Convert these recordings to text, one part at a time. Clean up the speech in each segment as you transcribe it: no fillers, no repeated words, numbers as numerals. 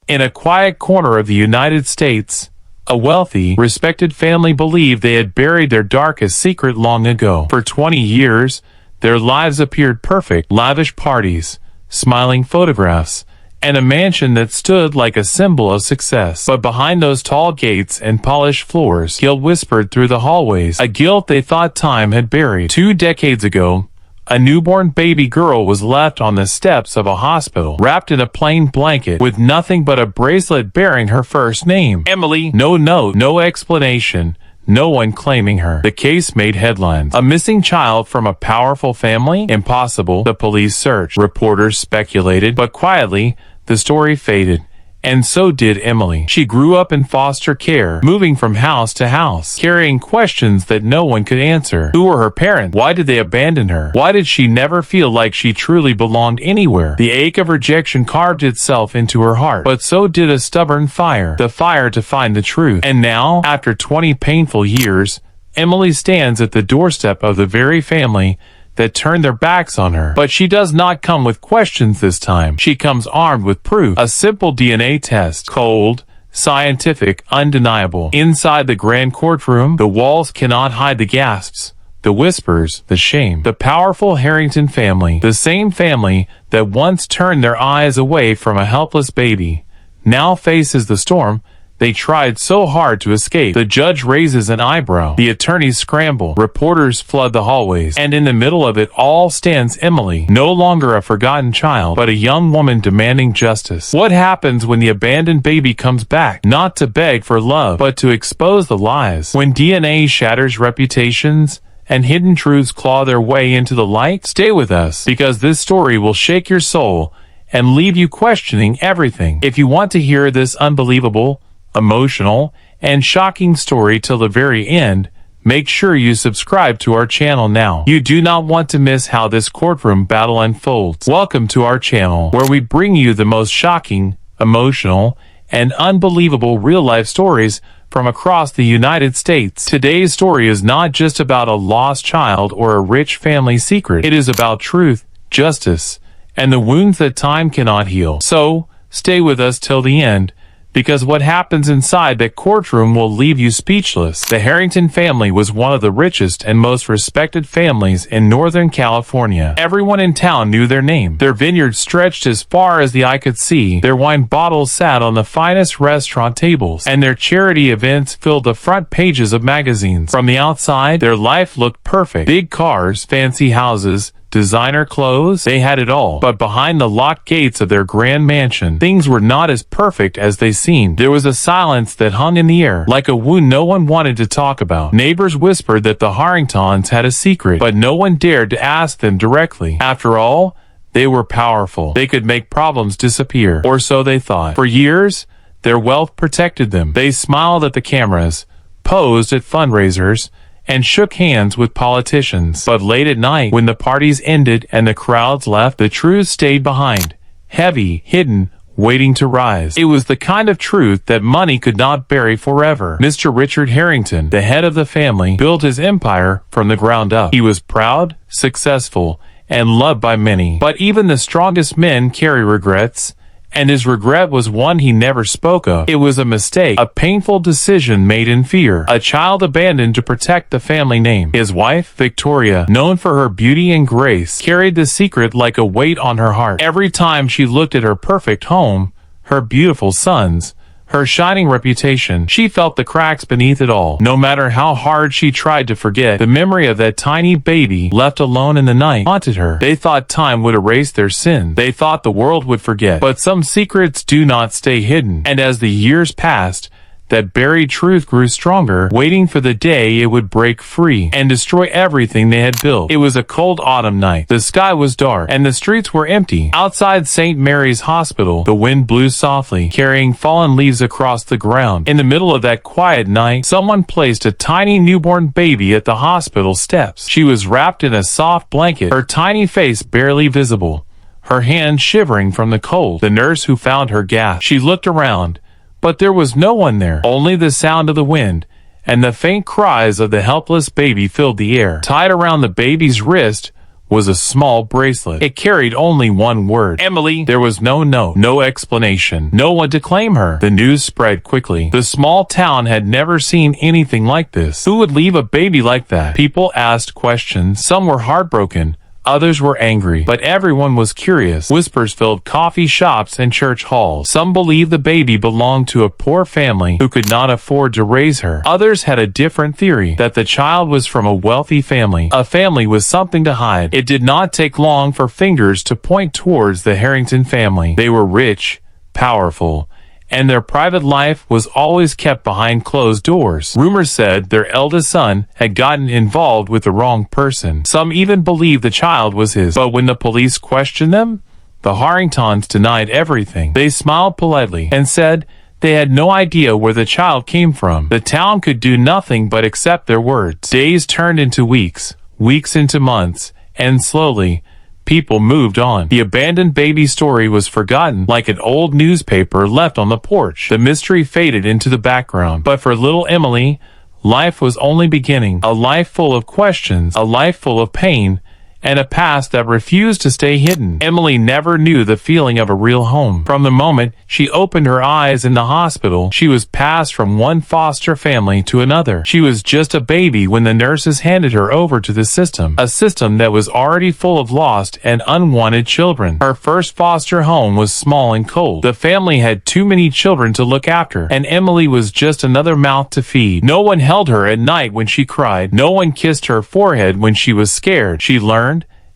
In a quiet corner of the United States, a wealthy, respected family believed they had buried their darkest secret long ago. For 20 years, their lives appeared perfect: lavish parties, smiling photographs, and a mansion that stood like a symbol of success. But behind those tall gates and polished floors, guilt whispered through the hallways, a guilt they thought time had buried. 2 decades ago, a newborn baby girl was left on the steps of a hospital, wrapped in a plain blanket, with nothing but a bracelet bearing her first name, Emily. No note, no explanation, no one claiming her. The case made headlines. A missing child from a powerful family? Impossible. The police searched. Reporters speculated, but quietly, the story faded. And so did Emily. She grew up in foster care, moving from house to house, carrying questions that no one could answer. Who were her parents? Why did they abandon her? Why did she never feel like she truly belonged anywhere? The ache of rejection carved itself into her heart, but so did a stubborn fire, the fire to find the truth. And now, after 20 painful years, Emily stands at the doorstep of the very family that turned their backs on her. But she does not come with questions this time. She comes armed with proof. A simple DNA test. Cold, scientific, undeniable. Inside the grand courtroom, the walls cannot hide the gasps, the whispers, the shame. The powerful Harrington family, the same family that once turned their eyes away from a helpless baby, now faces the storm they tried so hard to escape. The judge raises an eyebrow. The attorneys scramble. Reporters flood the hallways. And in the middle of it all stands Emily, no longer a forgotten child, but a young woman demanding justice. What happens when the abandoned baby comes back? Not to beg for love, but to expose the lies. When DNA shatters reputations, and hidden truths claw their way into the light? Stay with us, because this story will shake your soul and leave you questioning everything. If you want to hear this unbelievable, emotional, and shocking story till the very end, make sure you subscribe to our channel now. You do not want to miss how this courtroom battle unfolds. Welcome to our channel, where we bring you the most shocking, emotional, and unbelievable real-life stories from across the United States. Today's story is not just about a lost child or a rich family secret. It is about truth, justice, and the wounds that time cannot heal. So, stay with us till the end, because what happens inside that courtroom will leave you speechless. The Harrington family was one of the richest and most respected families in Northern California. Everyone in town knew their name. Their vineyards stretched as far as the eye could see. Their wine bottles sat on the finest restaurant tables, and their charity events filled the front pages of magazines. From the outside, their life looked perfect. Big cars, fancy houses, designer clothes, they had it all. But behind the locked gates of their grand mansion, things were not as perfect as they seemed. There was a silence that hung in the air, like a wound no one wanted to talk about. Neighbors whispered that the Harringtons had a secret, but no one dared to ask them directly. After all, they were powerful. They could make problems disappear, or so they thought. For years, their wealth protected them. They smiled at the cameras, posed at fundraisers, and shook hands with politicians. But late at night, when the parties ended and the crowds left, the truth stayed behind, heavy, hidden, waiting to rise. It was the kind of truth that money could not bury forever. Mr. Richard Harrington, the head of the family, built his empire from the ground up. He was proud, successful, and loved by many. But even the strongest men carry regrets, and his regret was one he never spoke of. It was a mistake, a painful decision made in fear, a child abandoned to protect the family name. His wife, Victoria, known for her beauty and grace, carried the secret like a weight on her heart. Every time she looked at her perfect home, her beautiful sons, her shining reputation, she felt the cracks beneath it all. No matter how hard she tried to forget, the memory of that tiny baby left alone in the night haunted her. They thought time would erase their sins. They thought the world would forget. But some secrets do not stay hidden. And as the years passed, that buried truth grew stronger, waiting for the day it would break free and destroy everything they had built. It was a cold autumn night. The sky was dark, and the streets were empty. Outside St. Mary's Hospital, the wind blew softly, carrying fallen leaves across the ground. In the middle of that quiet night, someone placed a tiny newborn baby at the hospital steps. She was wrapped in a soft blanket, her tiny face barely visible, her hand shivering from the cold. The nurse who found her gasped. She looked around, but there was no one there. Only the sound of the wind and the faint cries of the helpless baby filled the air. Tied around the baby's wrist was a small bracelet. It carried only one word: Emily. There was no note, no explanation, no one to claim her. The news spread quickly. The small town had never seen anything like this. Who would leave a baby like that? People asked questions. Some were heartbroken. Others were angry, but everyone was curious. Whispers filled coffee shops and church halls. Some believed the baby belonged to a poor family who could not afford to raise her. Others had a different theory, that the child was from a wealthy family, a family with something to hide. It did not take long for fingers to point towards the Harrington family. They were rich, powerful, and their private life was always kept behind closed doors. Rumors said their eldest son had gotten involved with the wrong person. Some even believed the child was his. But when the police questioned them, the Harringtons denied everything. They smiled politely and said they had no idea where the child came from. The town could do nothing but accept their words. Days turned into weeks, weeks into months, and slowly, people moved on. The abandoned baby story was forgotten like an old newspaper left on the porch. The mystery faded into the background. But for little Emily, life was only beginning. A life full of questions, a life full of pain, and a past that refused to stay hidden. Emily never knew the feeling of a real home. From the moment she opened her eyes in the hospital, she was passed from one foster family to another. She was just a baby when the nurses handed her over to the system, a system that was already full of lost and unwanted children. Her first foster home was small and cold. The family had too many children to look after, and Emily was just another mouth to feed. No one held her at night when she cried. No one kissed her forehead when she was scared. She learned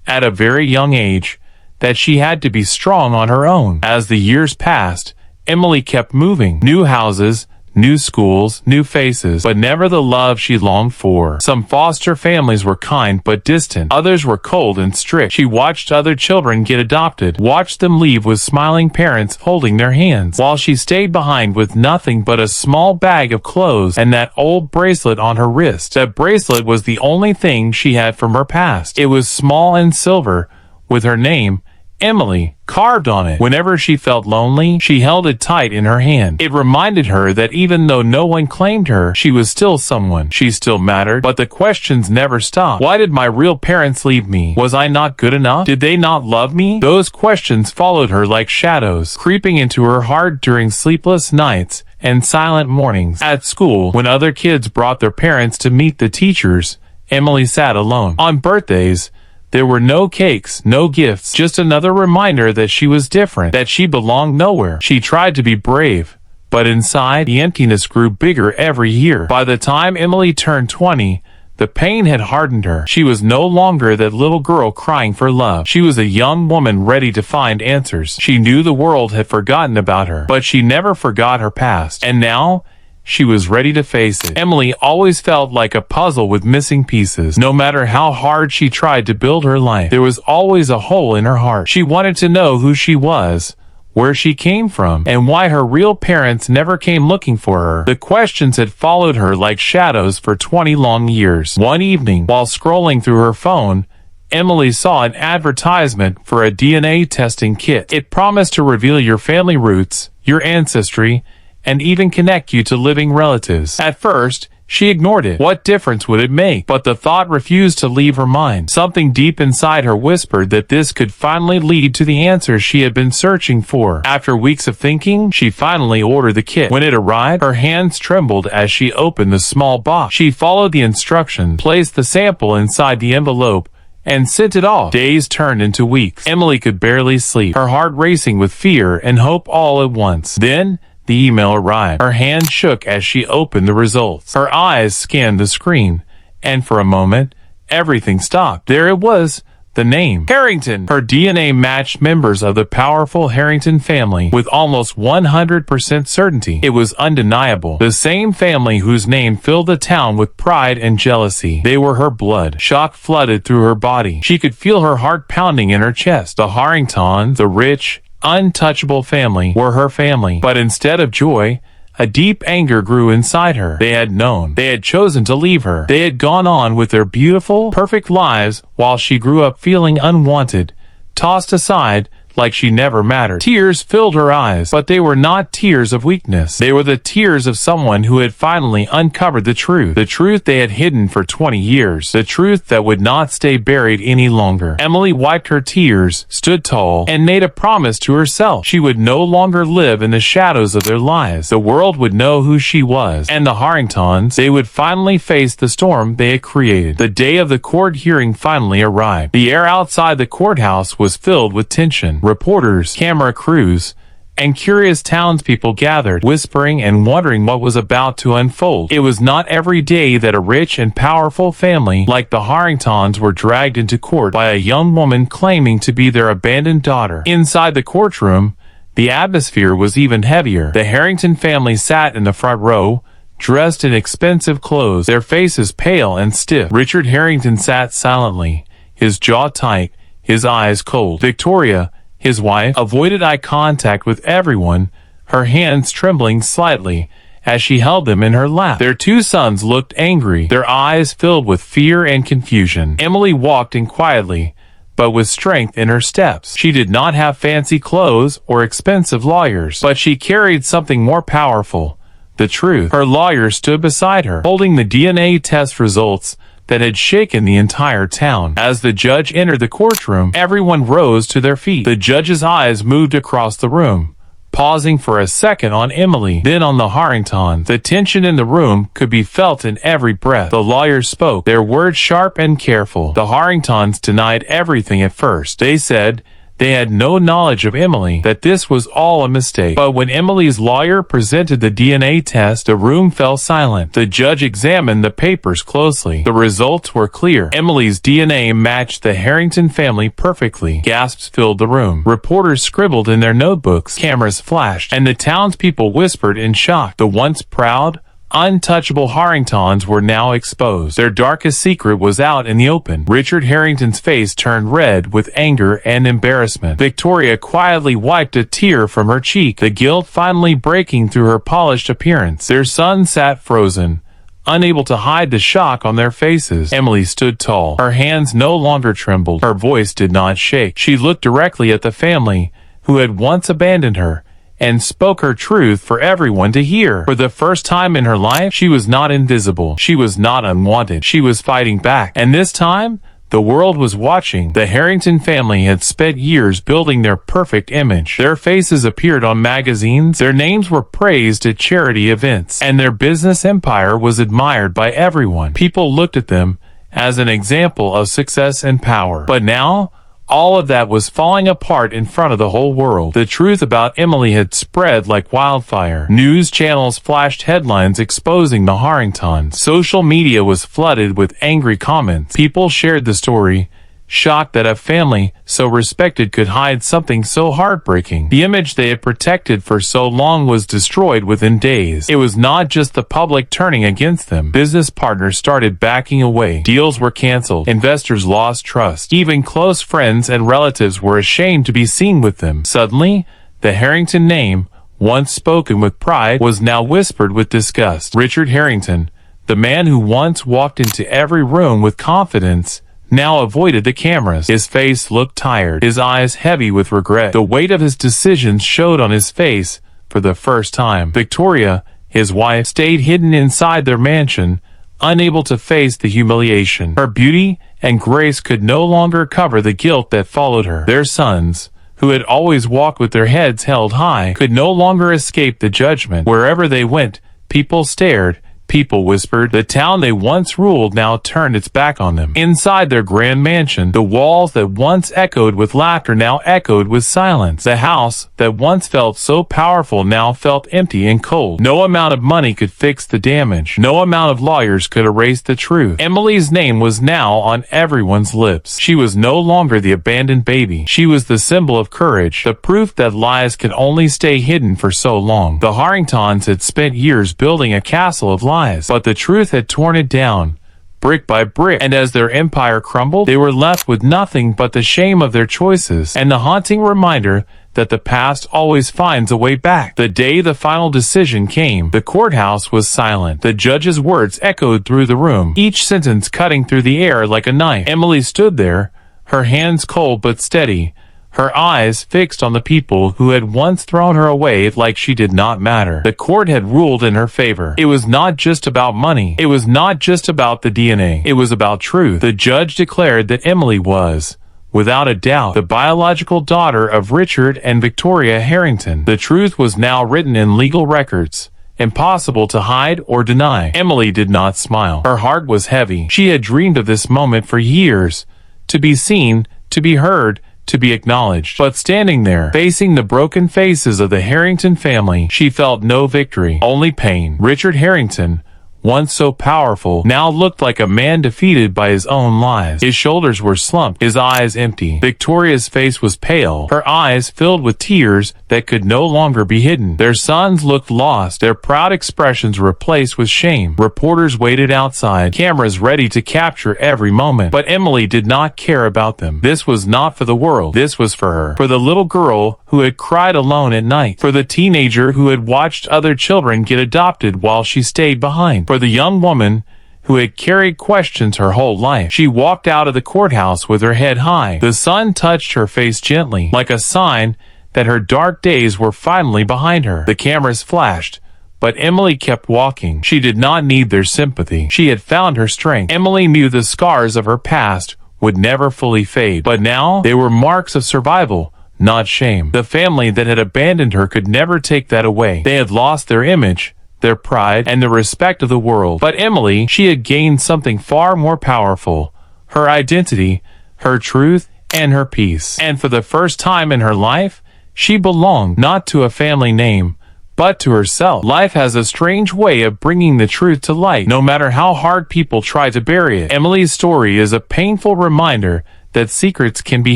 at a very young age that she had to be strong on her own. As the years passed, Emily kept moving. New houses, new schools, new faces, but never the love she longed for. Some foster families were kind but distant. Others were cold and strict. She watched other children get adopted, watched them leave with smiling parents holding their hands, while she stayed behind with nothing but a small bag of clothes and that old bracelet on her wrist. That bracelet was the only thing she had from her past. It was small and silver, with her name, Emily, carved on it. Whenever she felt lonely, she held it tight in her hand. It reminded her that even though no one claimed her, she was still someone. She still mattered. But the questions never stopped. Why did my real parents leave me? Was I not good enough? Did they not love me? Those questions followed her like shadows, creeping into her heart during sleepless nights and silent mornings. At school, when other kids brought their parents to meet the teachers, Emily sat alone. On birthdays, there were no cakes, no gifts, just another reminder that she was different, that she belonged nowhere. She tried to be brave, but inside, the emptiness grew bigger every year. By the time Emily turned 20, the pain had hardened her. She was no longer that little girl crying for love. She was a young woman ready to find answers. She knew the world had forgotten about her, but she never forgot her past. And now, she was ready to face it. Emily always felt like a puzzle with missing pieces. No matter how hard she tried to build her life, there was always a hole in her heart. She wanted to know who she was, where she came from, and why her real parents never came looking for her. The questions had followed her like shadows for 20 long years. One evening, while scrolling through her phone, Emily saw an advertisement for a DNA testing kit. It promised to reveal your family roots, your ancestry, and even connect you to living relatives. At first, she ignored it. What difference would it make? But the thought refused to leave her mind. Something deep inside her whispered that this could finally lead to the answers she had been searching for. After weeks of thinking, she finally ordered the kit. When it arrived, her hands trembled as she opened the small box. She followed the instructions, placed the sample inside the envelope, and sent it off. Days turned into weeks. Emily could barely sleep, her heart racing with fear and hope all at once. Then, the email arrived. Her hand shook as she opened the results. Her eyes scanned the screen, and for a moment, everything stopped. There it was, the name, Harrington. Her DNA matched members of the powerful Harrington family with almost 100% certainty. It was undeniable. The same family whose name filled the town with pride and jealousy. They were her blood. Shock flooded through her body. She could feel her heart pounding in her chest. The Harringtons, the rich, untouchable family, were her family. But instead of joy, a deep anger grew inside her. They had known. They had chosen to leave her. They had gone on with their beautiful, perfect lives while she grew up feeling unwanted, tossed aside, like she never mattered. Tears filled her eyes, but they were not tears of weakness. They were the tears of someone who had finally uncovered the truth they had hidden for 20 years, the truth that would not stay buried any longer. Emily wiped her tears, stood tall, and made a promise to herself. She would no longer live in the shadows of their lives. The world would know who she was, and the Harringtons, they would finally face the storm they had created. The day of the court hearing finally arrived. The air outside the courthouse was filled with tension. Reporters, camera crews, and curious townspeople gathered, whispering and wondering what was about to unfold. It was not every day that a rich and powerful family like the Harringtons were dragged into court by a young woman claiming to be their abandoned daughter. Inside the courtroom, the atmosphere was even heavier. The Harrington family sat in the front row, dressed in expensive clothes, their faces pale and stiff. Richard Harrington sat silently, his jaw tight, his eyes cold. Victoria, his wife, avoided eye contact with everyone, her hands trembling slightly as she held them in her lap. Their two sons looked angry, their eyes filled with fear and confusion. Emily walked in quietly, but with strength in her steps. She did not have fancy clothes or expensive lawyers, but she carried something more powerful: the truth. Her lawyer stood beside her, holding the DNA test results that had shaken the entire town. As the judge entered the courtroom, everyone rose to their feet. The judge's eyes moved across the room, pausing for a second on Emily, then on the Harringtons. The tension in the room could be felt in every breath. The lawyers spoke, their words sharp and careful. The Harringtons denied everything at first. They said they had no knowledge of Emily, that this was all a mistake. But when Emily's lawyer presented the DNA test, the room fell silent. The judge examined the papers closely. The results were clear. Emily's DNA matched the Harrington family perfectly. Gasps filled the room. Reporters scribbled in their notebooks. Cameras flashed, and the townspeople whispered in shock. The once proud, untouchable Harringtons were now exposed. Their darkest secret was out in the open. Richard Harrington's face turned red with anger and embarrassment. Victoria quietly wiped a tear from her cheek, the guilt finally breaking through her polished appearance. Their son sat frozen, unable to hide the shock on their faces. Emily stood tall. Her hands no longer trembled. Her voice did not shake. She looked directly at the family who had once abandoned her, and spoke her truth for everyone to hear. For the first time in her life, she was not invisible. She was not unwanted. She was fighting back. And this time, the world was watching. The Harrington family had spent years building their perfect image. Their faces appeared on magazines, their names were praised at charity events, and their business empire was admired by everyone. People looked at them as an example of success and power. But now, all of that was falling apart in front of the whole world. The truth about Emily had spread like wildfire. News channels flashed headlines exposing the Harringtons. Social media was flooded with angry comments. People shared the story, shocked that a family so respected could hide something so heartbreaking. The image they had protected for so long was destroyed within days. It was not just the public turning against them. Business partners started backing away. Deals were canceled. Investors lost trust. Even close friends and relatives were ashamed to be seen with them. Suddenly, the Harrington name, once spoken with pride, was now whispered with disgust. Richard Harrington, the man who once walked into every room with confidence, now avoided the cameras. His face looked tired, his eyes heavy with regret. The weight of his decisions showed on his face for the first time. Victoria, his wife, stayed hidden inside their mansion, unable to face the humiliation. Her beauty and grace could no longer cover the guilt that followed her. Their sons, who had always walked with their heads held high, could no longer escape the judgment. Wherever they went, people stared, people whispered. The town they once ruled now turned its back on them. Inside their grand mansion, the walls that once echoed with laughter now echoed with silence. The house that once felt so powerful now felt empty and cold. No amount of money could fix the damage. No amount of lawyers could erase the truth. Emily's name was now on everyone's lips. She was no longer the abandoned baby. She was the symbol of courage, the proof that lies could only stay hidden for so long. The Harringtons had spent years building a castle of lies, but the truth had torn it down, brick by brick, and as their empire crumbled, they were left with nothing but the shame of their choices, and the haunting reminder that the past always finds a way back. The day the final decision came, the courthouse was silent. The judge's words echoed through the room, each sentence cutting through the air like a knife. Emily stood there, her hands cold but steady, her eyes fixed on the people who had once thrown her away like she did not matter. The court had ruled in her favor. It was not just about money. It was not just about the DNA. It was about truth. The judge declared that Emily was, without a doubt, the biological daughter of Richard and Victoria Harrington. The truth was now written in legal records, impossible to hide or deny. Emily did not smile. Her heart was heavy. She had dreamed of this moment for years, to be seen, to be heard, to be acknowledged. But standing there, facing the broken faces of the Harrington family, she felt no victory, only pain. Richard Harrington, once so powerful, now looked like a man defeated by his own lies. His shoulders were slumped, his eyes empty. Victoria's face was pale, her eyes filled with tears that could no longer be hidden. Their sons looked lost, their proud expressions replaced with shame. Reporters waited outside, cameras ready to capture every moment. But Emily did not care about them. This was not for the world. This was for her. For the little girl who had cried alone at night. For the teenager who had watched other children get adopted while she stayed behind. For the young woman who had carried questions her whole life. She walked out of the courthouse with her head high. The sun touched her face gently, like a sign that her dark days were finally behind her. The cameras flashed, but Emily kept walking. She did not need their sympathy. She had found her strength. Emily knew the scars of her past would never fully fade, but now they were marks of survival, not shame. The family that had abandoned her could never take that away. They had lost their image, their pride, and the respect of the world. But Emily, she had gained something far more powerful: her identity, her truth, and her peace. And for the first time in her life, she belonged not to a family name, but to herself. Life has a strange way of bringing the truth to light, no matter how hard people try to bury it. Emily's story is a painful reminder that secrets can be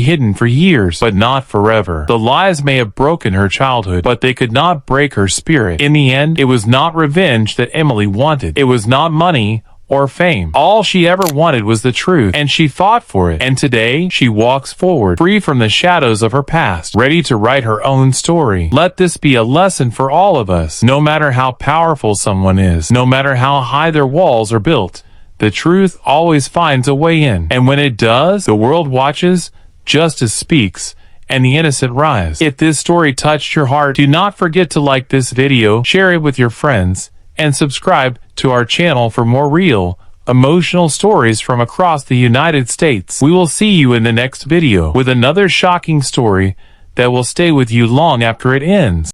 hidden for years, but not forever. The lies may have broken her childhood, but they could not break her spirit. In the end, it was not revenge that Emily wanted. It was not money or fame. All she ever wanted was the truth, and she fought for it. And today, she walks forward, free from the shadows of her past, ready to write her own story. Let this be a lesson for all of us. No matter how powerful someone is, no matter how high their walls are built, the truth always finds a way in. And when it does, the world watches, justice speaks, and the innocent rise. If this story touched your heart, do not forget to like this video, share it with your friends, and subscribe to our channel for more real, emotional stories from across the United States. We will see you in the next video with another shocking story that will stay with you long after it ends.